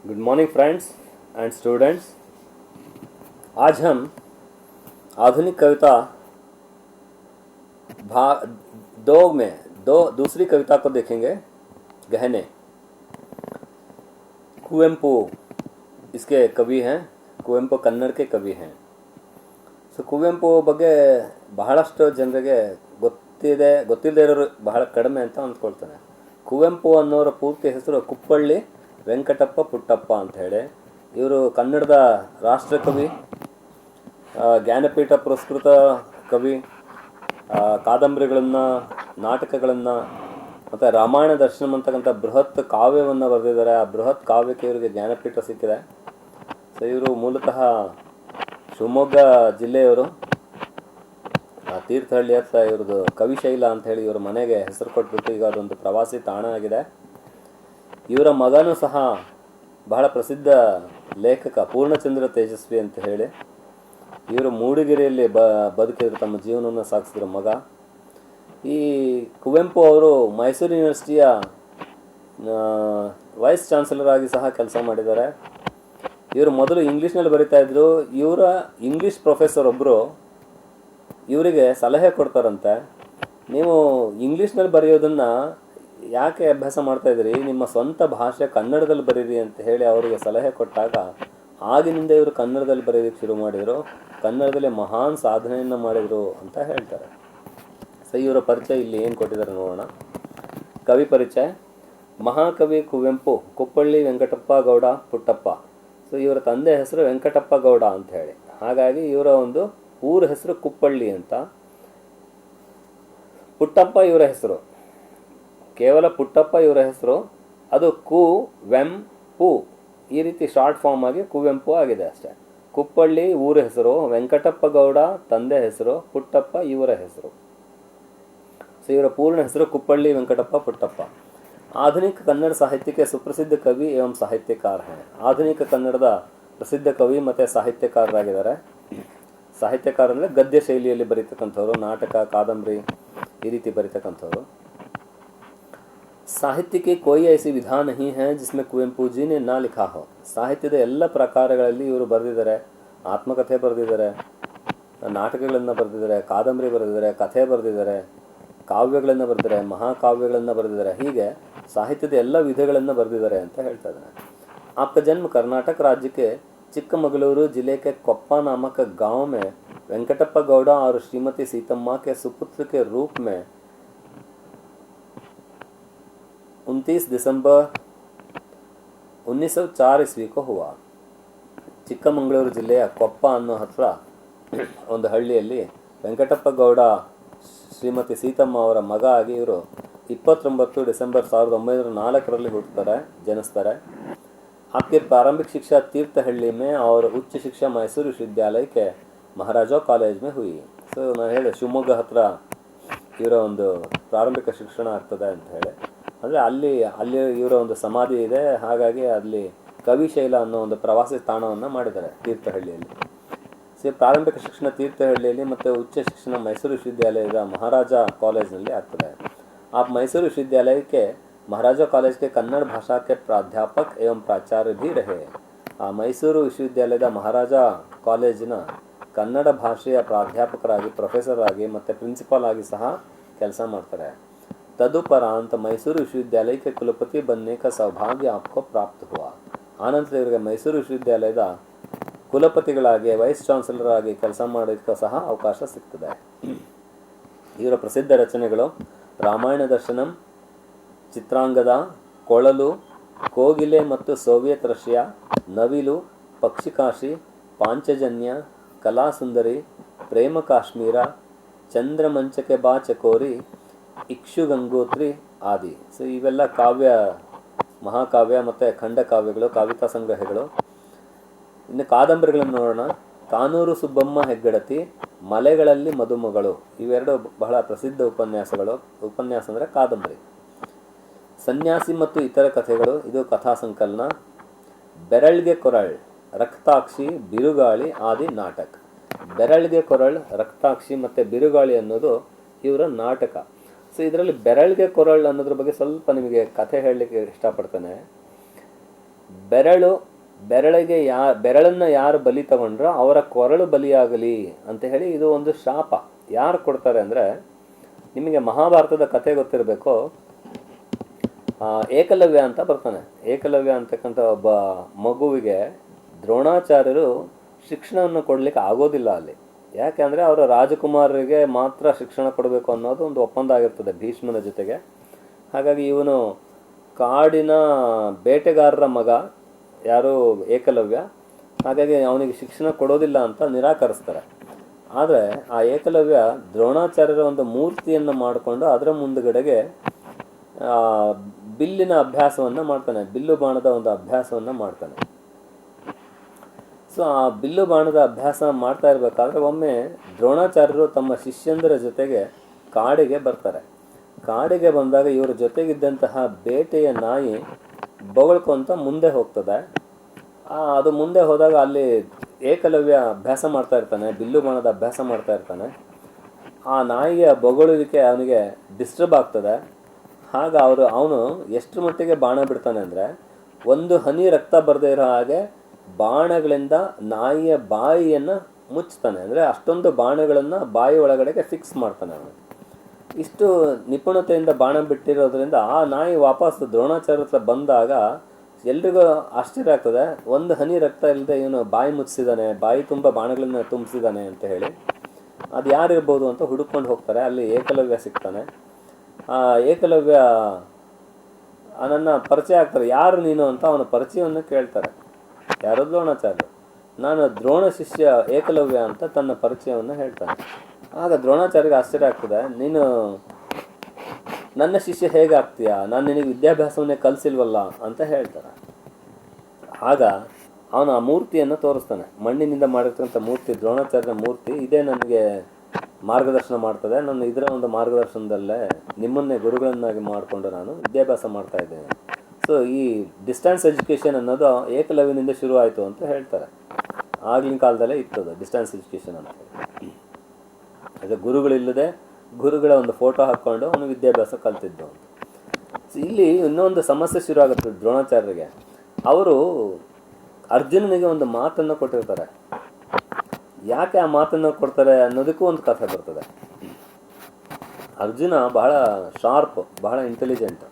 Good morning friends and students. आज हम आधुनिक कविता भाग दो में दूसरी कविता को देखेंगे। गहने कुवेंपु इसके कवि हैं। कुवेंपु कन्नड़ के कवि हैं। ಸೊ ಕುವೆಂಪು ಬಗ್ಗೆ ಬಹಳಷ್ಟು ಜನರಿಗೆ ಗೊತ್ತಿಲ್ಲದೆ ಇರೋರು ಬಹಳ ಕಡಿಮೆ ಅಂತ ಅಂದ್ಕೊಳ್ತಾನೆ. ಕುವೆಂಪು ಅನ್ನೋರ ಪೂರ್ತಿ ಹೆಸರು ಕುಪ್ಪಳ್ಳಿ ವೆಂಕಟಪ್ಪ ಪುಟ್ಟಪ್ಪ ಅಂತ ಹೇಳಿ. ಇವರು ಕನ್ನಡದ ರಾಷ್ಟ್ರಕವಿ, ಜ್ಞಾನಪೀಠ ಪುರಸ್ಕೃತ ಕವಿ, ಕಾದಂಬರಿಗಳನ್ನು, ನಾಟಕಗಳನ್ನು ಮತ್ತು ರಾಮಾಯಣ ದರ್ಶನಂ ಅಂತಕ್ಕಂಥ ಬೃಹತ್ ಕಾವ್ಯವನ್ನು ಬರೆದಿದ್ದಾರೆ. ಆ ಬೃಹತ್ ಕಾವ್ಯಕ್ಕೆ ಇವರಿಗೆ ಜ್ಞಾನಪೀಠ ಸಿಕ್ಕಿದೆ. ಸೊ ಇವರು ಮೂಲತಃ ಶಿವಮೊಗ್ಗ ಜಿಲ್ಲೆಯವರು. ತೀರ್ಥಹಳ್ಳಿ ಹತ್ರ ಇವ್ರದ್ದು ಕವಿಶೈಲ ಅಂತ ಹೇಳಿ ಇವ್ರ ಮನೆಗೆ ಹೆಸರು ಕೊಟ್ಬಿಟ್ಟು ಈಗ ಅದೊಂದು ಪ್ರವಾಸಿ ತಾಣ ಆಗಿದೆ. ಇವರ ಮಗನೂ ಸಹ ಬಹಳ ಪ್ರಸಿದ್ಧ ಲೇಖಕ ಪೂರ್ಣಚಂದ್ರ ತೇಜಸ್ವಿ ಅಂತ ಹೇಳಿ. ಇವರು ಮೂಡಿಗೆರೆಯಲ್ಲಿ ಬದುಕಿದ್ರು, ತಮ್ಮ ಜೀವನವನ್ನು ಸಾಗಿಸಿದ್ರು ಮಗ. ಈ ಕುವೆಂಪು ಅವರು ಮೈಸೂರು ಯೂನಿವರ್ಸಿಟಿಯ ವೈಸ್ ಚಾನ್ಸಲರ್ ಆಗಿ ಸಹ ಕೆಲಸ ಮಾಡಿದ್ದಾರೆ. ಇವರು ಮೊದಲು ಇಂಗ್ಲೀಷ್ನಲ್ಲಿ ಬರಿತಾ ಇದ್ರು. ಇವರ ಇಂಗ್ಲೀಷ್ ಪ್ರೊಫೆಸರ್ ಒಬ್ಬರು ಇವರಿಗೆ ಸಲಹೆ ಕೊಡ್ತಾರಂತೆ, ನೀವು ಇಂಗ್ಲೀಷ್ನಲ್ಲಿ ಬರೆಯೋದನ್ನು ಯಾಕೆ ಅಭ್ಯಾಸ ಮಾಡ್ತಾಯಿದ್ರಿ, ನಿಮ್ಮ ಸ್ವಂತ ಭಾಷೆ ಕನ್ನಡದಲ್ಲಿ ಬರೀರಿ ಅಂತ ಹೇಳಿ ಅವರಿಗೆ ಸಲಹೆ ಕೊಟ್ಟಾಗ ಆಗಿನಿಂದ ಇವರು ಕನ್ನಡದಲ್ಲಿ ಬರೆಯೋದಕ್ಕೆ ಶುರು ಮಾಡಿದರು. ಕನ್ನಡದಲ್ಲಿ ಮಹಾನ್ ಸಾಧನೆಯನ್ನು ಮಾಡಿದರು ಅಂತ ಹೇಳ್ತಾರೆ. ಸೊ ಇವರ ಪರಿಚಯ ಇಲ್ಲಿ ಏನು ಕೊಟ್ಟಿದ್ದಾರೆ ನೋಡೋಣ. ಕವಿ ಪರಿಚಯ: ಮಹಾಕವಿ ಕುವೆಂಪು ಕುಪ್ಪಳ್ಳಿ ವೆಂಕಟಪ್ಪ ಗೌಡ ಪುಟ್ಟಪ್ಪ. ಸೊ ಇವರ ತಂದೆ ಹೆಸರು ವೆಂಕಟಪ್ಪ ಗೌಡ ಅಂತ ಹೇಳಿ, ಹಾಗಾಗಿ ಇವರ ಒಂದು ಊರ ಹೆಸರು ಕುಪ್ಪಳ್ಳಿ ಅಂತ. ಪುಟ್ಟಪ್ಪ ಇವರ ಹೆಸರು, ಕೇವಲ ಪುಟ್ಟಪ್ಪ ಇವರ ಹೆಸರು. ಅದು ಕು-ವೆಂ-ಪು, ಈ ರೀತಿ ಶಾರ್ಟ್ ಫಾರ್ಮ್ ಆಗಿ ಕುವೆಂಪು ಆಗಿದೆ ಅಷ್ಟೇ. ಕುಪ್ಪಳ್ಳಿ ಊರ ಹೆಸರು, ವೆಂಕಟಪ್ಪ ಗೌಡ ತಂದೆ ಹೆಸರು, ಪುಟ್ಟಪ್ಪ ಇವರ ಹೆಸರು. ಸೊ ಇವರ ಪೂರ್ಣ ಹೆಸರು ಕುಪ್ಪಳ್ಳಿ ವೆಂಕಟಪ್ಪ ಪುಟ್ಟಪ್ಪ. आधुनिक कन्नड़ साहित्य के सुप्रसिद्ध कवि एवं साहित्यकार हैं. आधुनिक कन्नड़ದ ಪ್ರಸಿದ್ಧ ಕವಿ ಮತ್ತು ಸಾಹಿತ್ಯಕಾರರಾಗಿದ್ದಾರೆ. ಸಾಹಿತ್ಯಕಾರ ಅಂದರೆ ಗದ್ಯ ಶೈಲಿಯಲ್ಲಿ ಬರೀತಕ್ಕಂಥವ್ರು, ನಾಟಕ, ಕಾದಂಬರಿ ಈ ರೀತಿ ಬರೀತಕ್ಕಂಥವ್ರು. ಸಾಹಿತ್ಯ के कोई ऐसी विधा नहीं है जिसमें कुवेंपु जी ने ना लिखा हो. ಸಾಹಿತ್ಯದ ಎಲ್ಲ ಪ್ರಕಾರಗಳಲ್ಲಿ ಇವರು ಬರೆದಿದ್ದಾರೆ. ಆತ್ಮಕಥೆ ಬರೆದಿದ್ದಾರೆ, ನಾಟಕಗಳನ್ನು ಬರೆದಿದ್ದಾರೆ, ಕಾದಂಬರಿ ಬರೆದಿದ್ದಾರೆ, ಕಥೆ ಬರೆದಿದ್ದಾರೆ, ಕಾವ್ಯಗಳನ್ನು ಬರೆದಿದ್ದಾರೆ, ಮಹಾಕಾವ್ಯಗಳನ್ನು ಬರೆದಿದ್ದಾರೆ. ಹೀಗೆ ಸಾಹಿತ್ಯದ ಎಲ್ಲ ವಿಧಗಳನ್ನು ಬರೆದಿದ್ದಾರೆ ಅಂತ ಹೇಳ್ತಾ ಇದ್ದಾರೆ. आपका जन्म कर्नाटक राज्य के चिक्कमगलुरु जिले के कोप्पा नामक गांव में वेंकटप्पा गौड़ा और श्रीमती सीतम्मा के सुपुत्र के रूप में 29 दिसंबर 1904 ईस्वी को हुआ. ಚಿಕ್ಕಮಗಳೂರು ಜಿಲ್ಲೆಯ ಕೊಪ್ಪ ಅನ್ನೋ ಹತ್ರ ಒಂದು ಹಳ್ಳಿಯಲ್ಲಿ ವೆಂಕಟಪ್ಪ ಗೌಡ ಶ್ರೀಮತಿ ಸೀತಮ್ಮ ಅವರ ಮಗ ಆಗಿ ಇವರು 29 दिसंबर 1904 ಹುಟ್ಟುತ್ತಾರೆ, ಜನಿಸ್ತಾರೆ. आपकी प्रारंभिक शिक्षा तीर्थहल्ली में और उच्च शिक्षा मैसूर विश्वविद्यालय के महाराजा कॉलेज में हुई. ಸೊ ನಾನು ಹೇಳಿದೆ ಶಿವಮೊಗ್ಗ ಹತ್ರ ಇವರ ಒಂದು ಪ್ರಾರಂಭಿಕ ಶಿಕ್ಷಣ ಆಗ್ತದೆ ಅಂತ ಹೇಳಿ. ಅಂದರೆ ಅಲ್ಲಿ ಇವರ ಒಂದು ಸಮಾಧಿ ಇದೆ, ಹಾಗಾಗಿ ಅಲ್ಲಿ ಕವಿಶೈಲ ಅನ್ನೋ ಒಂದು ಪ್ರವಾಸಿ ತಾಣವನ್ನು ಮಾಡಿದ್ದಾರೆ ತೀರ್ಥಹಳ್ಳಿಯಲ್ಲಿ. ಸೊ ಪ್ರಾರಂಭಿಕ ಶಿಕ್ಷಣ ತೀರ್ಥಹಳ್ಳಿಯಲ್ಲಿ ಮತ್ತು ಉಚ್ಚ ಶಿಕ್ಷಣ ಮೈಸೂರು ವಿಶ್ವವಿದ್ಯಾಲಯದ ಮಹಾರಾಜ ಕಾಲೇಜ್ನಲ್ಲಿ ಆಗ್ತದೆ. आप मैसूर विश्वविद्यालय के महाराजा कॉलेज के कन्नड़ भाषा के प्राध्यापक एवं प्राचार्य भी रहे. आ मैसूರು ವಿಶ್ವವಿದ್ಯಾಲಯದ ಮಹಾರಾಜ ಕಾಲೇಜಿನ ಕನ್ನಡ ಭಾಷೆಯ ಪ್ರಾಧ್ಯಾಪಕರಾಗಿ, ಪ್ರೊಫೆಸರ್ ಆಗಿ ಮತ್ತು ಪ್ರಿನ್ಸಿಪಾಲ್ ಆಗಿ ಸಹ ಕೆಲಸ ಮಾಡ್ತಾರೆ. तदुपरांत मैसूर विश्वविद्यालय के कुलपति बनने का सौभाग्य आपको प्राप्त हुआ. ಆನಂತರ ಇವರಿಗೆ ಮೈಸೂರು ವಿಶ್ವವಿದ್ಯಾಲಯದ ಕುಲಪತಿಗಳಾಗಿ, ವೈಸ್ ಚಾನ್ಸಲರ್ ಆಗಿ ಕೆಲಸ ಮಾಡೋದಕ್ಕೆ ಸಹ ಅವಕಾಶ ಸಿಗ್ತದೆ. ಇವರ ಪ್ರಸಿದ್ಧ ರಚನೆಗಳು ರಾಮಾಯಣ ದರ್ಶನಂ, ಚಿತ್ರಾಂಗದ, ಕೊಳಲು, ಕೋಗಿಲೆ ಮತ್ತು ಸೋವಿಯತ್ ರಷ್ಯಾ, ನವಿಲು, ಪಕ್ಷಿಕಾಶಿ, ಪಾಂಚಜನ್ಯ, ಕಲಾಸುಂದರಿ, ಪ್ರೇಮ ಕಾಶ್ಮೀರ, ಚಂದ್ರಮಂಚಕೆ ಬಾ ಚಕೋರಿ, ಇಕ್ಷುಗಂಗೋತ್ರಿ ಆದಿ. ಸೊ ಇವೆಲ್ಲ ಕಾವ್ಯ, ಮಹಾಕಾವ್ಯ ಮತ್ತು ಖಂಡಕಾವ್ಯಗಳು, ಕವಿತಾ ಸಂಗ್ರಹಗಳು. ಇನ್ನು ಕಾದಂಬರಿಗಳನ್ನು ನೋಡೋಣ. ಕಾನೂರು ಸುಬ್ಬಮ್ಮ ಹೆಗ್ಗಡತಿ, ಮಲೆಗಳಲ್ಲಿ ಮದುಮಗಳು ಇವೆರಡು ಬಹಳ ಪ್ರಸಿದ್ಧ ಉಪನ್ಯಾಸಗಳು. ಉಪನ್ಯಾಸ ಅಂದರೆ ಕಾದಂಬರಿ. ಸನ್ಯಾಸಿ ಮತ್ತು ಇತರ ಕಥೆಗಳು, ಇದು ಕಥಾ ಸಂಕಲನ. ಬೆರಳ್ಗೆ ಕೊರಳ್, ರಕ್ತಾಕ್ಷಿ, ಬಿರುಗಾಳಿ ಆದಿ ನಾಟಕ. ಬೆರಳ್ಗೆ ಕೊರಳ್, ರಕ್ತಾಕ್ಷಿ ಮತ್ತು ಬಿರುಗಾಳಿ ಅನ್ನೋದು ಇವರ ನಾಟಕ. ಸೊ ಇದರಲ್ಲಿ ಬೆರಳ್ಗೆ ಕೊರಳ್ ಅನ್ನೋದ್ರ ಬಗ್ಗೆ ಸ್ವಲ್ಪ ನಿಮಗೆ ಕಥೆ ಹೇಳಲಿಕ್ಕೆ ಇಷ್ಟಪಡ್ತೇನೆ. ಬೆರಳಿಗೆ ಬೆರಳನ್ನು ಯಾರು ಬಲಿ ತಗೊಂಡ್ರೋ ಅವರ ಕೊರಳು ಬಲಿಯಾಗಲಿ ಅಂತ ಹೇಳಿ ಇದು ಒಂದು ಶಾಪ. ಯಾರು ಕೊಡ್ತಾರೆ ಅಂದರೆ, ನಿಮಗೆ ಮಹಾಭಾರತದ ಕಥೆ ಗೊತ್ತಿರಬೇಕು. ಏಕಲವ್ಯ ಅಂತ ಬರ್ತಾನೆ. ಏಕಲವ್ಯ ಅಂತಕ್ಕಂಥ ಒಬ್ಬ ಮಗುವಿಗೆ ದ್ರೋಣಾಚಾರ್ಯರು ಶಿಕ್ಷಣವನ್ನು ಕೊಡಲಿಕ್ಕೆ ಆಗೋದಿಲ್ಲ ಅಲ್ಲಿ. ಯಾಕೆಂದರೆ ಅವರು ರಾಜಕುಮಾರರಿಗೆ ಮಾತ್ರ ಶಿಕ್ಷಣ ಕೊಡಬೇಕು ಅನ್ನೋದು ಒಂದು ಒಪ್ಪಂದ ಆಗಿರ್ತದೆ ಭೀಷ್ಮನ ಜೊತೆಗೆ. ಹಾಗಾಗಿ ಇವನು ಕಾಡಿನ ಬೇಟೆಗಾರರ ಮಗ, ಯಾರು ಏಕಲವ್ಯ. ಹಾಗಾಗಿ ಅವನಿಗೆ ಶಿಕ್ಷಣ ಕೊಡೋದಿಲ್ಲ ಅಂತ ನಿರಾಕರಿಸ್ತಾರೆ. ಆದರೆ ಆ ಏಕಲವ್ಯ ದ್ರೋಣಾಚಾರ್ಯರ ಒಂದು ಮೂರ್ತಿಯನ್ನು ಮಾಡಿಕೊಂಡು ಅದರ ಮುಂದುಗಡೆಗೆ ಬಿಲ್ಲಿನ ಅಭ್ಯಾಸವನ್ನು ಮಾಡ್ತಾನೆ, ಬಿಲ್ಲು ಬಾಣದ ಒಂದು ಅಭ್ಯಾಸವನ್ನು ಮಾಡ್ತಾನೆ. ಸೊ ಆ ಬಿಲ್ಲು ಬಾಣದ ಅಭ್ಯಾಸ ಮಾಡ್ತಾ ಇರಬೇಕಾದ್ರೆ ಒಮ್ಮೆ ದ್ರೋಣಾಚಾರ್ಯರು ತಮ್ಮ ಶಿಷ್ಯಂದರ ಜೊತೆಗೆ ಕಾಡಿಗೆ ಬರ್ತಾರೆ. ಕಾಡಿಗೆ ಬಂದಾಗ ಇವರ ಜೊತೆಗಿದ್ದಂತಹ ಬೇಟೆಯ ನಾಯಿ ಬೊಗಳ್ಕೊಂತ ಮುಂದೆ ಹೋಗ್ತದೆ. ಅದು ಮುಂದೆ ಹೋದಾಗ ಅಲ್ಲಿ ಏಕಲವ್ಯ ಅಭ್ಯಾಸ ಮಾಡ್ತಾ ಇರ್ತಾನೆ, ಬಿಲ್ಲು ಬಾಣದ ಅಭ್ಯಾಸ ಮಾಡ್ತಾ ಇರ್ತಾನೆ. ಆ ನಾಯಿಯ ಬೊಗಳುವಿಕೆ ಅವನಿಗೆ ಡಿಸ್ಟರ್ಬ್ ಆಗ್ತದೆ. ಆಗ ಅವನು ಎಷ್ಟು ಮಟ್ಟಿಗೆ ಬಾಣ ಬಿಡ್ತಾನೆ ಅಂದರೆ, ಒಂದು ಹನಿ ರಕ್ತ ಬರದೇ ಇರೋ ಹಾಗೆ ಬಾಣಗಳಿಂದ ನಾಯಿಯ ಬಾಯಿಯನ್ನು ಮುಚ್ತಾನೆ. ಅಂದರೆ ಅಷ್ಟೊಂದು ಬಾಣಗಳನ್ನು ಬಾಯಿ ಒಳಗಡೆಗೆ ಫಿಕ್ಸ್ ಮಾಡ್ತಾನೆ ಅವನು. ಇಷ್ಟು ನಿಪುಣತೆಯಿಂದ ಬಾಣ ಬಿಟ್ಟಿರೋದ್ರಿಂದ ಆ ನಾಯಿ ವಾಪಸ್ ದ್ರೋಣಾಚಾರ್ಯ ಹತ್ರ ಬಂದಾಗ ಎಲ್ರಿಗೂ ಆಶ್ಚರ್ಯ ಆಗ್ತದೆ. ಒಂದು ಹನಿ ರಕ್ತ ಇಲ್ಲದೆ ಇವನು ಬಾಯಿ ಮುಚ್ಚಿಸಿದ್ದಾನೆ, ಬಾಯಿ ತುಂಬ ಬಾಣಗಳನ್ನು ತುಂಬಿಸಿದ್ದಾನೆ ಅಂತ ಹೇಳಿ. ಅದು ಯಾರಿರ್ಬೋದು ಅಂತ ಹುಡುಕೊಂಡು ಹೋಗ್ತಾರೆ. ಅಲ್ಲಿ ಏಕಲವ್ಯ ಸಿಗ್ತಾನೆ. ಆ ಏಕಲವ್ಯ ನನ್ನ ಪರಿಚಯ ಆಗ್ತಾರೆ. ಯಾರು ನೀನು ಅಂತ ಅವನ ಪರಿಚಯವನ್ನು ಕೇಳ್ತಾರೆ. ಯಾರು? ದ್ರೋಣಾಚಾರ್ಯ. ನಾನು ದ್ರೋಣ ಶಿಷ್ಯ ಏಕಲವ್ಯ ಅಂತ ತನ್ನ ಪರಿಚಯವನ್ನು ಹೇಳ್ತಾನೆ. ಆಗ ದ್ರೋಣಾಚಾರ್ಯಗೆ ಆಶ್ಚರ್ಯ ಆಗ್ತದೆ. ನೀನು ನನ್ನ ಶಿಷ್ಯ ಹೇಗೆ ಆಗ್ತೀಯಾ? ನಾನು ನಿನಗೆ ವಿದ್ಯಾಭ್ಯಾಸವನ್ನೇ ಕಲಿಸಿಲ್ವಲ್ಲ ಅಂತ ಹೇಳ್ತಾನೆ. ಆಗ ಅವನು ಆ ಮೂರ್ತಿಯನ್ನು ತೋರಿಸ್ತಾನೆ. ಮಣ್ಣಿನಿಂದ ಮಾಡಿರ್ತಕ್ಕಂಥ ಮೂರ್ತಿ, ದ್ರೋಣಾಚಾರ್ಯನ ಮೂರ್ತಿ. ಇದೇ ನನಗೆ ಮಾರ್ಗದರ್ಶನ ಮಾಡ್ತದೆ. ನಾನು ಇದರ ಒಂದು ಮಾರ್ಗದರ್ಶನದಲ್ಲೇ ನಿಮ್ಮನ್ನೇ ಗುರುಗಳನ್ನಾಗಿ ಮಾಡಿಕೊಂಡು ನಾನು ವಿದ್ಯಾಭ್ಯಾಸ ಮಾಡ್ತಾ ಇದ್ದೇನೆ. ಸೊ ಈ ಡಿಸ್ಟೆನ್ಸ್ ಎಜುಕೇಷನ್ ಅನ್ನೋದು ಏಕಲವ್ಯನಿಂದ ಶುರುವಾಯಿತು ಅಂತ ಹೇಳ್ತಾರೆ. ಆಗಿನ ಕಾಲದಲ್ಲೇ ಇತ್ತದು ಡಿಸ್ಟೆನ್ಸ್ ಎಜುಕೇಷನ್ ಅಂತ ಹೇಳಿ. ಅದೇ ಗುರುಗಳಿಲ್ಲದೆ ಗುರುಗಳ ಒಂದು ಫೋಟೋ ಹಾಕ್ಕೊಂಡು ಅವನು ವಿದ್ಯಾಭ್ಯಾಸ ಕಲ್ತಿದ್ದು ಅಂತ. ಇಲ್ಲಿ ಇನ್ನೊಂದು ಸಮಸ್ಯೆ ಶುರು ಆಗುತ್ತೆ ದ್ರೋಣಾಚಾರ್ಯರಿಗೆ. ಅವರು ಅರ್ಜುನನಿಗೆ ಒಂದು ಮಾತನ್ನು ಕೊಟ್ಟಿರ್ತಾರೆ. ಯಾಕೆ ಆ ಮಾತನ್ನು ಕೊಡ್ತಾರೆ ಅನ್ನೋದಕ್ಕೂ ಒಂದು ಕಥೆ ಬರ್ತದೆ. ಅರ್ಜುನ ಬಹಳ ಶಾರ್ಪ್, ಬಹಳ ಇಂಟೆಲಿಜೆಂಟ್.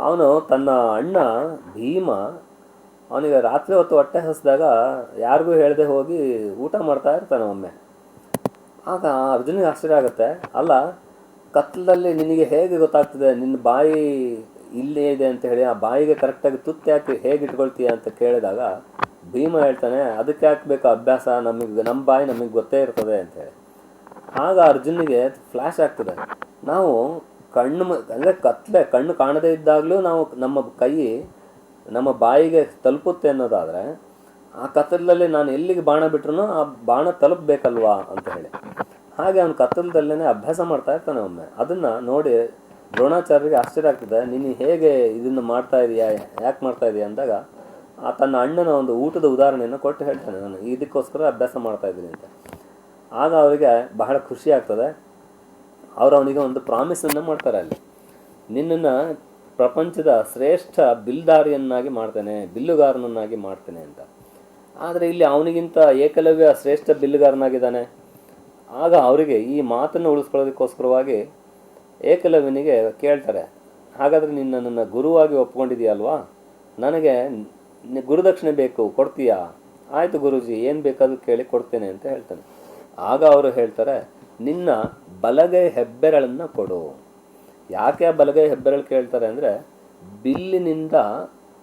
ಅವನು ತನ್ನ ಅಣ್ಣ ಭೀಮ ಅವನಿಗೆ ರಾತ್ರಿ ಹೊತ್ತು ಹೊಟ್ಟೆ ಹಸಿದಾಗ ಯಾರಿಗೂ ಹೇಳದೆ ಹೋಗಿ ಊಟ ಮಾಡ್ತಾ ಇರ್ತಾನೆ ಒಮ್ಮೆ. ಆಗ ಅರ್ಜುನಿಗೆ ಆಶ್ಚರ್ಯ ಆಗುತ್ತೆ. ಅಲ್ಲ, ಕತ್ತಲಲ್ಲಿ ನಿನಗೆ ಹೇಗೆ ಗೊತ್ತಾಗ್ತದೆ ನಿನ್ನ ಬಾಯಿ ಇಲ್ಲೇ ಇದೆ ಅಂತ ಹೇಳಿ? ಆ ಬಾಯಿಗೆ ಕರೆಕ್ಟಾಗಿ ತುತ್ತು ಯಾಕೆ ಹೇಗೆ ಇಟ್ಕೊಳ್ತೀಯ ಅಂತ ಕೇಳಿದಾಗ ಭೀಮ ಹೇಳ್ತಾನೆ, ಅದಕ್ಕೆ ಹಾಕಬೇಕು ಅಭ್ಯಾಸ, ನಮ್ಮ ಬಾಯಿ ನಮಗೆ ಗೊತ್ತೇ ಇರ್ತದೆ ಅಂತೇಳಿ. ಆಗ ಅರ್ಜುನಿಗೆ ಫ್ಲ್ಯಾಶ್ ಆಗ್ತದೆ. ನಾವು ಅಂದರೆ ಕಣ್ಣು ಕಾಣದೇ ಇದ್ದಾಗಲೂ ನಾವು ನಮ್ಮ ಕೈ ನಮ್ಮ ಬಾಯಿಗೆ ತಲುಪುತ್ತೆ ಅನ್ನೋದಾದರೆ, ಆ ಕತ್ತಲಲ್ಲಿ ನಾನು ಎಲ್ಲಿಗೆ ಬಾಣ ಬಿಟ್ರೂ ಆ ಬಾಣ ತಲುಪಬೇಕಲ್ವಾ ಅಂತ ಹೇಳಿ. ಹಾಗೆ ಅವನು ಕತ್ತಲದಲ್ಲೇ ಅಭ್ಯಾಸ ಮಾಡ್ತಾ ಇರ್ತಾನೆ ಒಮ್ಮೆ. ಅದನ್ನು ನೋಡಿ ದ್ರೋಣಾಚಾರ್ಯರಿಗೆ ಆಶ್ಚರ್ಯ ಆಗ್ತದೆ. ನೀನು ಹೇಗೆ ಇದನ್ನು ಮಾಡ್ತಾ ಇದೀಯಾ, ಯಾಕೆ ಮಾಡ್ತಾ ಇದೀಯಾ ಅಂದಾಗ ತನ್ನ ಅಣ್ಣನ ಒಂದು ಊಟದ ಉದಾಹರಣೆಯನ್ನು ಕೊಟ್ಟು ಹೇಳ್ತಾನೆ, ನಾನು ಇದಕ್ಕೋಸ್ಕರ ಅಭ್ಯಾಸ ಮಾಡ್ತಾ ಇದ್ದೀನಿ ಅಂತ. ಆಗ ಅವರಿಗೆ ಬಹಳ ಖುಷಿ ಆಗ್ತದೆ. ಅವನಿಗೆ ಒಂದು ಪ್ರಾಮಿಸನ್ನು ಮಾಡ್ತಾರೆ ಅಲ್ಲಿ, ನಿನ್ನನ್ನು ಪ್ರಪಂಚದ ಶ್ರೇಷ್ಠ ಬಿಲ್ದಾರಿಯನ್ನಾಗಿ ಮಾಡ್ತೇನೆ, ಬಿಲ್ಲುಗಾರನನ್ನಾಗಿ ಮಾಡ್ತೇನೆ ಅಂತ. ಆದರೆ ಇಲ್ಲಿ ಅವನಿಗಿಂತ ಏಕಲವ್ಯ ಶ್ರೇಷ್ಠ ಬಿಲ್ಲುಗಾರನಾಗಿದ್ದಾನೆ. ಆಗ ಅವರಿಗೆ ಈ ಮಾತನ್ನು ಉಳಿಸ್ಕೊಳ್ಳೋದಕ್ಕೋಸ್ಕರವಾಗಿ ಏಕಲವ್ಯನಿಗೆ ಕೇಳ್ತಾರೆ, ಹಾಗಾದರೆ ನೀನು ನನ್ನನ್ನು ಗುರುವಾಗಿ ಒಪ್ಕೊಂಡಿದೆಯಲ್ವಾ, ನನಗೆ ಗುರುದಕ್ಷಿಣೆ ಬೇಕು, ಕೊಡ್ತೀಯಾ? ಆಯಿತು ಗುರುಜಿ, ಏನು ಬೇಕಾದರೂ ಕೇಳಿ ಕೊಡ್ತೇನೆ ಅಂತ ಹೇಳ್ತಾನೆ. ಆಗ ಅವರು ಹೇಳ್ತಾರೆ, ನಿನ್ನ ಬಲಗೈ ಹೆಬ್ಬೆರಳನ್ನು ಕೊಡು. ಯಾಕೆ ಆ ಬಲಗೈ ಹೆಬ್ಬೆರಳು ಕೇಳ್ತಾರೆ ಅಂದರೆ, ಬಿಲ್ಲಿನಿಂದ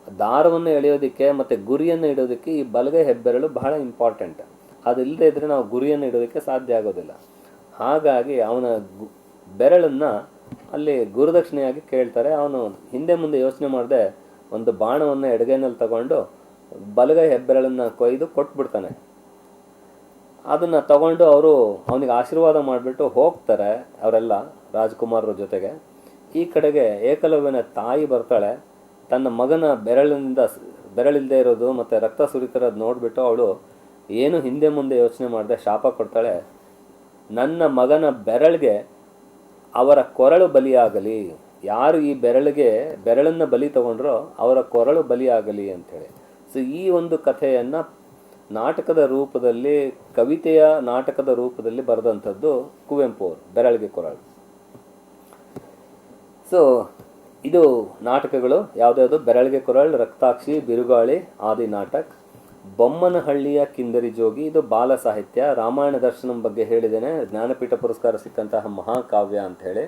ದಾರವನ್ನು ಎಳೆಯೋದಕ್ಕೆ ಮತ್ತು ಗುರಿಯನ್ನು ಇಡೋದಕ್ಕೆ ಈ ಬಲಗೈ ಹೆಬ್ಬೆರಳು ಬಹಳ ಇಂಪಾರ್ಟೆಂಟ್. ಅದಿಲ್ಲದೆ ಇದ್ದರೆ ನಾವು ಗುರಿಯನ್ನು ಇಡೋದಕ್ಕೆ ಸಾಧ್ಯ ಆಗೋದಿಲ್ಲ. ಹಾಗಾಗಿ ಅವನ ಬೆರಳನ್ನು ಅಲ್ಲಿ ಗುರುದಕ್ಷಿಣೆಯಾಗಿ ಕೇಳ್ತಾರೆ. ಅವನು ಹಿಂದೆ ಮುಂದೆ ಯೋಚನೆ ಮಾಡದೆ ಒಂದು ಬಾಣವನ್ನು ಎಡಗೈನಲ್ಲಿ ತಗೊಂಡು ಬಲಗೈ ಹೆಬ್ಬೆರಳನ್ನು ಕೊಯ್ದು ಕೊಟ್ಬಿಡ್ತಾನೆ. ಅದನ್ನು ತಗೊಂಡು ಅವರು ಅವನಿಗೆ ಆಶೀರ್ವಾದ ಮಾಡಿಬಿಟ್ಟು ಹೋಗ್ತಾರೆ ಅವರೆಲ್ಲ ರಾಜಕುಮಾರರ ಜೊತೆಗೆ. ಈ ಕಡೆಗೆ ಏಕಲವ್ಯನ ತಾಯಿ ಬರ್ತಾಳೆ. ತನ್ನ ಮಗನ ಬೆರಳಿಲ್ಲದೆ ಇರೋದು ಮತ್ತು ರಕ್ತ ಸುರಿತಿರೋದು ನೋಡಿಬಿಟ್ಟು ಅವಳು ಏನು ಹಿಂದೆ ಮುಂದೆ ಯೋಚನೆ ಮಾಡದೆ ಶಾಪ ಕೊಡ್ತಾಳೆ, ನನ್ನ ಮಗನ ಬೆರಳಿಗೆ ಅವರ ಕೊರಳು ಬಲಿಯಾಗಲಿ ಯಾರು ಈ ಬೆರಳನ್ನು ಬಲಿ ತಗೊಂಡ್ರೋ ಅವರ ಕೊರಳು ಬಲಿ ಆಗಲಿ ಅಂಥೇಳಿ. ಸೊ ಈ ಒಂದು ಕಥೆಯನ್ನು ನಾಟಕದ ರೂಪದಲ್ಲಿ, ಕವಿತೆಯ ನಾಟಕದ ರೂಪದಲ್ಲಿ ಬರೆದಂಥದ್ದು ಕುವೆಂಪು ಅವರು, ಬೆರಳಿಗೆ ಕೊರಳು. ಸೊ ಇದು ನಾಟಕಗಳು ಯಾವುದ್ಯಾವುದು: ಬೆರಳಿಗೆ ಕೊರಳು, ರಕ್ತಾಕ್ಷಿ, ಬಿರುಗಾಳಿ ಆದಿ ನಾಟಕ, ಬೊಮ್ಮನಹಳ್ಳಿಯ ಕಿಂದರಿ ಜೋಗಿ, ಇದು ಬಾಲ ಸಾಹಿತ್ಯ. ರಾಮಾಯಣ ದರ್ಶನಂ ಬಗ್ಗೆ ಹೇಳಿದ್ದೇನೆ, ಜ್ಞಾನಪೀಠ ಪುರಸ್ಕಾರ ಸಿಕ್ಕಂತಹ ಮಹಾಕಾವ್ಯ ಅಂಥೇಳಿ.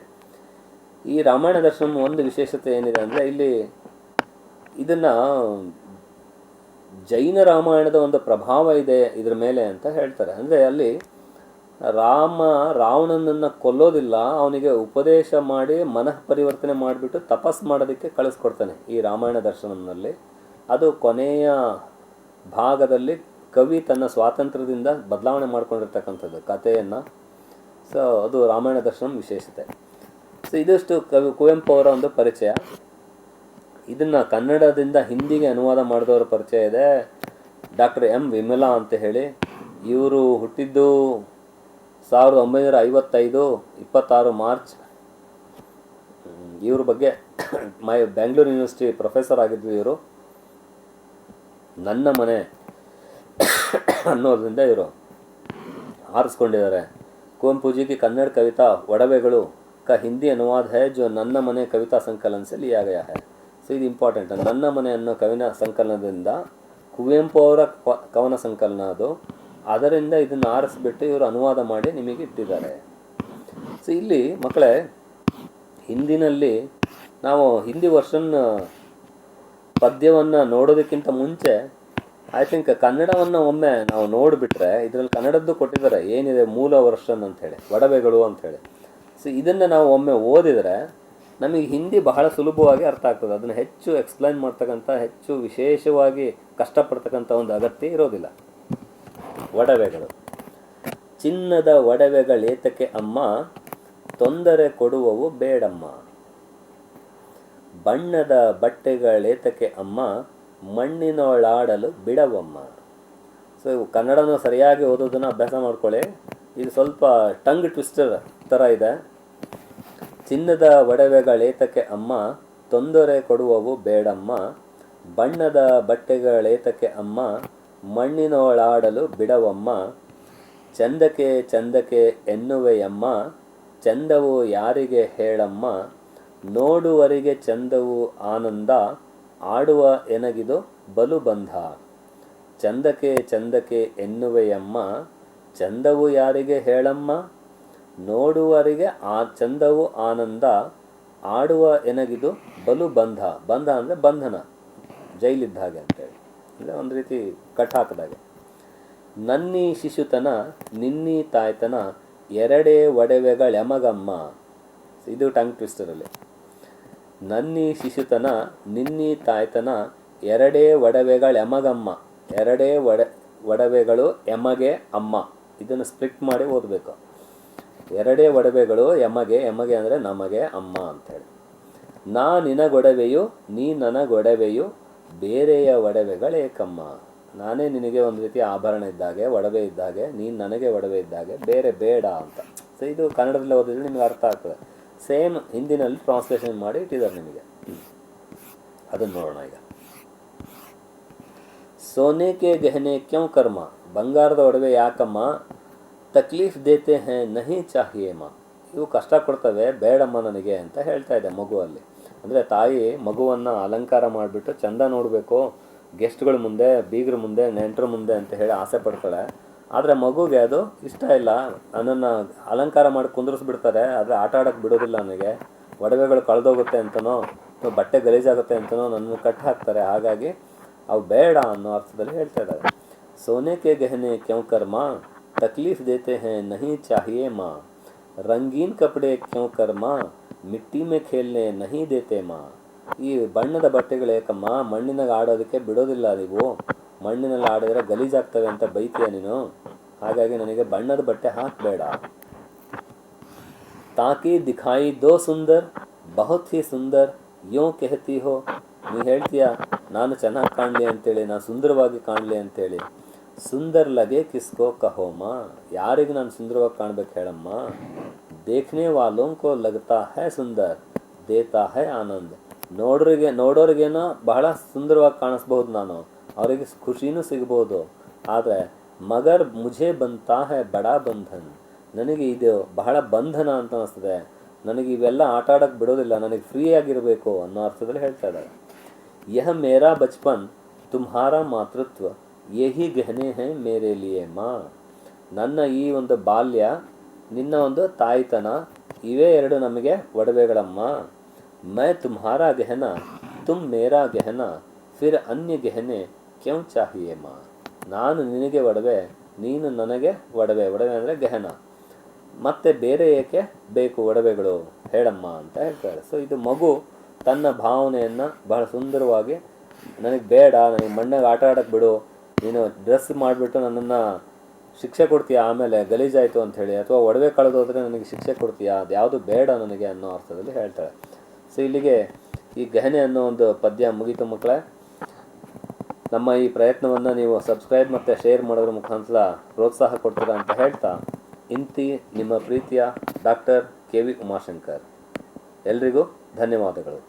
ಈ ರಾಮಾಯಣ ದರ್ಶನಂ ಒಂದು ವಿಶೇಷತೆ ಏನಿದೆ ಅಂದರೆ, ಇಲ್ಲಿ ಇದನ್ನು ಜೈನ ರಾಮಾಯಣದ ಒಂದು ಪ್ರಭಾವ ಇದೆ ಇದ್ರ ಮೇಲೆ ಅಂತ ಹೇಳ್ತಾರೆ. ಅಂದರೆ ಅಲ್ಲಿ ರಾವಣನನ್ನು ಕೊಲ್ಲೋದಿಲ್ಲ, ಅವನಿಗೆ ಉಪದೇಶ ಮಾಡಿ ಮನಃ ಪರಿವರ್ತನೆ ಮಾಡಿಬಿಟ್ಟು ತಪಸ್ ಮಾಡೋದಕ್ಕೆ ಕಳಿಸ್ಕೊಡ್ತಾನೆ ಈ ರಾಮಾಯಣ ದರ್ಶನಂನಲ್ಲಿ. ಅದು ಕೊನೆಯ ಭಾಗದಲ್ಲಿ ಕವಿ ತನ್ನ ಸ್ವಾತಂತ್ರ್ಯದಿಂದ ಬದಲಾವಣೆ ಮಾಡ್ಕೊಂಡಿರ್ತಕ್ಕಂಥದ್ದು ಕಥೆಯನ್ನು. ಸೊ ಅದು ರಾಮಾಯಣ ದರ್ಶನಂ ವಿಶೇಷತೆ. ಸೊ ಇದಿಷ್ಟು ಕುವೆಂಪು ಅವರ ಒಂದು ಪರಿಚಯ. ಇದನ್ನು ಕನ್ನಡದಿಂದ ಹಿಂದಿಗೆ ಅನುವಾದ ಮಾಡಿದವರ ಪರಿಚಯ ಇದೆ, ಡಾಕ್ಟರ್ ಎಂ ವಿಮಲಾ ಅಂತ ಹೇಳಿ. ಇವರು ಹುಟ್ಟಿದ್ದು 1955, 26 ಮಾರ್ಚ್. ಇವ್ರ ಬಗ್ಗೆ ಬೆಂಗಳೂರು ಯೂನಿವರ್ಸಿಟಿ ಪ್ರೊಫೆಸರ್ ಆಗಿದ್ದರು ಇವರು. ನನ್ನ ಮನೆ ಅನ್ನೋದ್ರಿಂದ ಇವರು ಆರಿಸ್ಕೊಂಡಿದ್ದಾರೆ. कुवेंपू जी की कन्नड़ कविता ಒಡವೆಗಳು का हिंदी अनुवाद है जो ನನ್ನ ಮನೆ ಕವಿತಾ ಸಂಕಲನ से लिया गया है. ಸೊ ಇದು ಇಂಪಾರ್ಟೆಂಟ್. ನನ್ನ ಮನೆ ಅನ್ನೋ ಕವಿನ ಸಂಕಲನದಿಂದ ಕುವೆಂಪು ಅವರ ಕವನ ಸಂಕಲನ ಅದು, ಅದರಿಂದ ಇದನ್ನು ಆರಿಸ್ಬಿಟ್ಟು ಇವರು ಅನುವಾದ ಮಾಡಿ ನಿಮಗೆ ಇಟ್ಟಿದ್ದಾರೆ. ಸೊ ಇಲ್ಲಿ ಮಕ್ಕಳೇ, ಹಿಂದಿನಲ್ಲಿ ನಾವು ಹಿಂದಿ ವರ್ಷನ್ ಪದ್ಯವನ್ನು ನೋಡೋದಕ್ಕಿಂತ ಮುಂಚೆ ಐ ಥಿಂಕ್ ಕನ್ನಡವನ್ನು ಒಮ್ಮೆ ನಾವು ನೋಡಿಬಿಟ್ರೆ ಇದರಲ್ಲಿ ಕನ್ನಡದ್ದು ಕೊಟ್ಟಿದ್ದಾರೆ, ಏನಿದೆ ಮೂಲ ವರ್ಷನ್ ಅಂಥೇಳಿ, ಒಡವೆಗಳು ಅಂಥೇಳಿ. ಸೊ ಇದನ್ನು ನಾವು ಒಮ್ಮೆ ಓದಿದರೆ ನಮಗೆ ಹಿಂದಿ ಬಹಳ ಸುಲಭವಾಗಿ ಅರ್ಥ ಆಗ್ತದೆ. ಅದನ್ನು ಹೆಚ್ಚು ಎಕ್ಸ್ಪ್ಲೈನ್ ಮಾಡ್ತಕ್ಕಂಥ, ಹೆಚ್ಚು ವಿಶೇಷವಾಗಿ ಕಷ್ಟಪಡ್ತಕ್ಕಂಥ ಒಂದು ಅಗತ್ಯ ಇರೋದಿಲ್ಲ. ಒಡವೆಗಳು. ಚಿನ್ನದ ಒಡವೆಗಳೇತಕ್ಕೆ ಅಮ್ಮ, ತೊಂದರೆ ಕೊಡುವವು ಬೇಡಮ್ಮ. ಬಣ್ಣದ ಬಟ್ಟೆಗಳೇತಕ್ಕೆ ಅಮ್ಮ, ಮಣ್ಣಿನೊಳಾಡಲು ಬಿಡವಮ್ಮ. ಸೊ ಇವು ಕನ್ನಡನೂ ಸರಿಯಾಗಿ ಓದೋದನ್ನು ಅಭ್ಯಾಸ ಮಾಡ್ಕೊಳ್ಳಿ. ಇದು ಸ್ವಲ್ಪ ಟಂಗ್ ಟ್ವಿಸ್ಟರ್ ಥರ ಇದೆ. ಚಿನ್ನದ ಒಡವೆಗಳೇತಕ್ಕೆ ಅಮ್ಮ, ತೊಂದರೆ ಕೊಡುವವು ಬೇಡಮ್ಮ. ಬಣ್ಣದ ಬಟ್ಟೆಗಳೇತಕ್ಕೆ ಅಮ್ಮ, ಮಣ್ಣಿನೊಳಾಡಲು ಬಿಡವಮ್ಮ. ಚಂದಕ್ಕೆ ಚಂದಕ್ಕೆ ಎನ್ನುವೆಯಮ್ಮ, ಚಂದವು ಯಾರಿಗೆ ಹೇಳಮ್ಮ. ನೋಡುವರಿಗೆ ಚಂದವು ಆನಂದ, ಆಡುವ ಎನಗಿದು ಬಲು ಬಂಧ. ಚಂದಕ್ಕೆ ಚಂದಕ್ಕೆ ಎನ್ನುವೆಯಮ್ಮ, ಚಂದವು ಯಾರಿಗೆ ಹೇಳಮ್ಮ. ನೋಡುವರಿಗೆ ಚಂದವು ಆನಂದ, ಆಡುವ ಎನಗಿದು ಬಲು ಬಂಧ. ಬಂಧ ಅಂದರೆ ಬಂಧನ, ಜೈಲಿದ್ದ ಹಾಗೆ ಅಂತೇಳಿ, ಅಂದರೆ ಒಂದು ರೀತಿ ಕಟ್ ಹಾಕಿದಾಗೆ. ನನ್ನೀ ಶಿಶುತನ ನಿನ್ನೀ ತಾಯ್ತನ, ಎರಡೇ ಒಡವೆಗಳೆಮಗಮ್ಮ. ಇದು ಟಂಗ್ ಟ್ವಿಸ್ಟರಲ್ಲಿ. ನನ್ನೀ ಶಿಶುತನ ನಿನ್ನೀ ತಾಯ್ತನ, ಎರಡೇ ಒಡವೆಗಳೆಮಗಮ್ಮ. ಎರಡೇ ಒಡವೆಗಳು ಎಮಗೆ ಅಮ್ಮ. ಇದನ್ನು ಸ್ಪ್ಲಿಟ್ ಮಾಡಿ ಓದಬೇಕು. ಎರಡೇ ಒಡವೆಗಳು ಎಮಗೆ, ಎಮಗೆ ಅಂದರೆ ನಮಗೆ, ಅಮ್ಮ ಅಂಥೇಳಿ. ನಾ ನಿನಗೊಡವೆಯು ನೀ ನನಗೊಡವೆಯು, ಬೇರೆಯ ಒಡವೆಗಳೇಕಮ್ಮ. ನಾನೇ ನಿನಗೆ ಒಂದು ರೀತಿ ಆಭರಣ ಇದ್ದಾಗೆ, ಒಡವೆ ಇದ್ದಾಗೆ, ನೀನು ನನಗೆ ಒಡವೆ ಇದ್ದಾಗೆ, ಬೇರೆ ಬೇಡ ಅಂತ. ಸೊ ಇದು ಕನ್ನಡದಲ್ಲಿ ಓದಿದ್ರೆ ನಿಮಗೆ ಅರ್ಥ ಆಗ್ತದೆ. ಸೇಮ್ ಹಿಂದಿನಲ್ಲಿ ಟ್ರಾನ್ಸ್ಲೇಷನ್ ಮಾಡಿ ಇಟ್ಟಿದ್ದಾರೆ ನಿಮಗೆ. ಅದನ್ನು ನೋಡೋಣ ಈಗ. ಸೋನೆ ಕೆ ಗಹನೆ ಕ್ಯೋ ಕರ್ಮ, ಬಂಗಾರದ ಒಡವೆ ಯಾಕಮ್ಮ. ತಕ್ಲೀಫ್ ದೇತೆ ಹೇ ನಹಿ ಚಾಹಿಯೇಮ್ಮ. ಇವು ಕಷ್ಟ ಕೊಡ್ತವೆ, ಬೇಡಮ್ಮ ನನಗೆ ಅಂತ ಹೇಳ್ತಾ ಇದೆ ಮಗುವಲ್ಲಿ. ಅಂದರೆ ತಾಯಿ ಮಗುವನ್ನು ಅಲಂಕಾರ ಮಾಡಿಬಿಟ್ಟು ಚಂದ ನೋಡಬೇಕು, ಗೆಸ್ಟ್ಗಳ ಮುಂದೆ, ಬೀಗ್ರ ಮುಂದೆ, ನೆಂಟರ ಮುಂದೆ ಅಂತ ಹೇಳಿ ಆಸೆ ಪಡ್ತಾಳೆ. ಆದರೆ ಮಗುಗೆ ಅದು ಇಷ್ಟ ಇಲ್ಲ. ನನ್ನನ್ನು ಅಲಂಕಾರ ಮಾಡಿ ಕುಂದಿರಿಸ್ಬಿಡ್ತಾರೆ, ಆದರೆ ಆಟ ಆಡೋಕ್ಕೆ ಬಿಡೋದಿಲ್ಲ ನನಗೆ. ಒಡವೆಗಳು ಕಳೆದೋಗುತ್ತೆ ಅಂತನೋ ಅಥವಾ ಬಟ್ಟೆ ಗಲೀಜಾಗುತ್ತೆ ಅಂತನೋ ನನ್ನನ್ನು ಕಟ್ಟಿ ಹಾಕ್ತಾರೆ. ಹಾಗಾಗಿ ಅವು ಬೇಡ ಅನ್ನೋ ಅರ್ಥದಲ್ಲಿ ಹೇಳ್ತಾ ಇದ್ದಾರೆ. ಸೋನೆ ಕೆ ಗಹನೆ ಕ್ಯೋ ಕರ್ಮ, ತಕ್ಲೀಫ್ ದೇತೆ ಹೇ ನಹಿ ಚಾಹಿಯೇ ಮಾ. ರಂಗೀನ್ ಕಪಡೆ ಕ್ಯೋ ಕರ್ಮ, ಮಿಟ್ಟಿ ಮೇ ಖೇಲ್ನೆ ನಹಿ ದೇತೆ ಮಾ. ಈ ಬಣ್ಣದ ಬಟ್ಟೆಗಳು ಏಕಮ್ಮ, ಮಣ್ಣಿನಾಗ ಆಡೋದಕ್ಕೆ ಬಿಡೋದಿಲ್ಲ ನೀವು. ಮಣ್ಣಿನಲ್ಲಿ ಆಡಿದ್ರೆ ಗಲೀಜಾಗ್ತವೆ ಅಂತ ಬೈತೀಯ ನೀನು, ಹಾಗಾಗಿ ನನಗೆ ಬಣ್ಣದ ಬಟ್ಟೆ ಹಾಕಬೇಡ. ತಾಕಿ ದಿಖಾಯಿ ದೋ ಸುಂದರ್, ಬಹುತ್ ಹಿ ಸುಂದರ್ ಯೋ ಕೆಹತಿ ಹೋ. ನೀ ಹೇಳ್ತೀಯ ನಾನು ಚೆನ್ನಾಗಿ ಕಾಣಲಿ ಅಂತೇಳಿ, ನಾನು ಸುಂದರವಾಗಿ ಕಾಣಲಿ ಅಂತೇಳಿ. ಸುಂದರ್ ಲಗೆ ಕಿಸ್ಕೋ ಕಹೋಮ. ಯಾರಿಗೆ ನಾನು ಸುಂದರವಾಗಿ ಕಾಣ್ಬೇಕು ಹೇಳಮ್ಮ. ದೇಖ್ನೆ ವಾಲೋಂ ಕೋ ಲಗ್ತಾ ಹೈ ಸುಂದರ್, ದೇತಾ ಹೈ ಆನಂದ್. ನೋಡೋರಿಗೇನೋ ಬಹಳ ಸುಂದರವಾಗಿ ಕಾಣಿಸ್ಬಹುದು, ನಾನು ಅವರಿಗೆ ಖುಷಿನೂ ಸಿಗ್ಬೋದು. ಆದರೆ ಮಗರ್ ಮುझे ಬಂತಾ ಹೈ ಬಡಾ ಬಂಧನ್, ನನಗೆ ಇದು ಬಹಳ ಬಂಧನ ಅಂತ ಅನಿಸ್ತದೆ, ನನಗೆ ಇವೆಲ್ಲ ಆಟ ಆಡೋಕ್ಕೆ ಬಿಡೋದಿಲ್ಲ, ನನಗೆ ಫ್ರೀ ಆಗಿರಬೇಕು ಅನ್ನೋ ಅರ್ಥದಲ್ಲಿ ಹೇಳ್ತಾ ಇದ್ದಾರೆ. ಯಹ ಮೇರಾ ಬಚ್ಪನ್ ತುಮ್ಹಾರಾ ಮಾತೃತ್ವ ಯಹಿ ಗಹನೆ ಹೈ ಮೇರೆ ಲಿಯೆ ಮಾ. ನನ್ನ ಈ ಒಂದು ಬಾಲ್ಯ, ನಿನ್ನ ಒಂದು ತಾಯ್ತನ, ಇವೇ ಎರಡು ನಮಗೆ ಒಡವೆಗಳಮ್ಮ. ಮೈ ತುಮ್ಹಾರಾ ಗಹನ ತುಮ್ ಮೇರಾ ಗಹನ ಫಿರ್ ಅನ್ಯ ಗಹನೆ ಕ್ಯೂ ಚಾಹಿಯೇ ಮಾ. ನಾನು ನಿನಗೆ ಒಡವೆ, ನೀನು ನನಗೆ ಒಡವೆ. ಒಡವೆ ಅಂದರೆ ಗಹನ. ಮತ್ತೆ ಬೇರೆ ಏಕೆ ಬೇಕು ಒಡವೆಗಳು ಹೇಳಮ್ಮ ಅಂತ ಹೇಳ್ತಾರೆ. ಸೊ ಇದು ಮಗು ತನ್ನ ಭಾವನೆಯನ್ನು ಬಹಳ ಸುಂದರವಾಗಿ, ನನಗೆ ಬೇಡ, ನನಗೆ ಮಣ್ಣಾಗ ಆಟ ಆಡೋಕ್ಕೆ ಬಿಡು, ನೀನು ಡ್ರೆಸ್ ಮಾಡಿಬಿಟ್ಟು ನನ್ನನ್ನು ಶಿಕ್ಷೆ ಕೊಡ್ತೀಯಾ ಆಮೇಲೆ ಗಲೀಜಾಯಿತು ಅಂಥೇಳಿ, ಅಥವಾ ಒಡವೆ ಕಳೆದೋದ್ರೆ ನನಗೆ ಶಿಕ್ಷೆ ಕೊಡ್ತೀಯಾ, ಅದು ಯಾವುದು ಬೇಡ ನನಗೆ ಅನ್ನೋ ಅರ್ಥದಲ್ಲಿ ಹೇಳ್ತಾಳೆ. ಸೊ ಇಲ್ಲಿಗೆ ಈ ಗಹನೆ ಅನ್ನೋ ಒಂದು ಪದ್ಯ ಮುಗೀತು ಮಕ್ಕಳೇ. ನಮ್ಮ ಈ ಪ್ರಯತ್ನವನ್ನು ನೀವು ಸಬ್ಸ್ಕ್ರೈಬ್ ಮತ್ತು ಶೇರ್ ಮಾಡೋದ್ರ ಮುಖಾಂತರ ಪ್ರೋತ್ಸಾಹ ಕೊಡ್ತೀರಾ ಅಂತ ಹೇಳ್ತಾ, ಇಂತಿ ನಿಮ್ಮ ಪ್ರೀತಿಯ ಡಾಕ್ಟರ್ ಕೆ ವಿ ಉಮಾಶಂಕರ್. ಎಲ್ರಿಗೂ ಧನ್ಯವಾದಗಳು.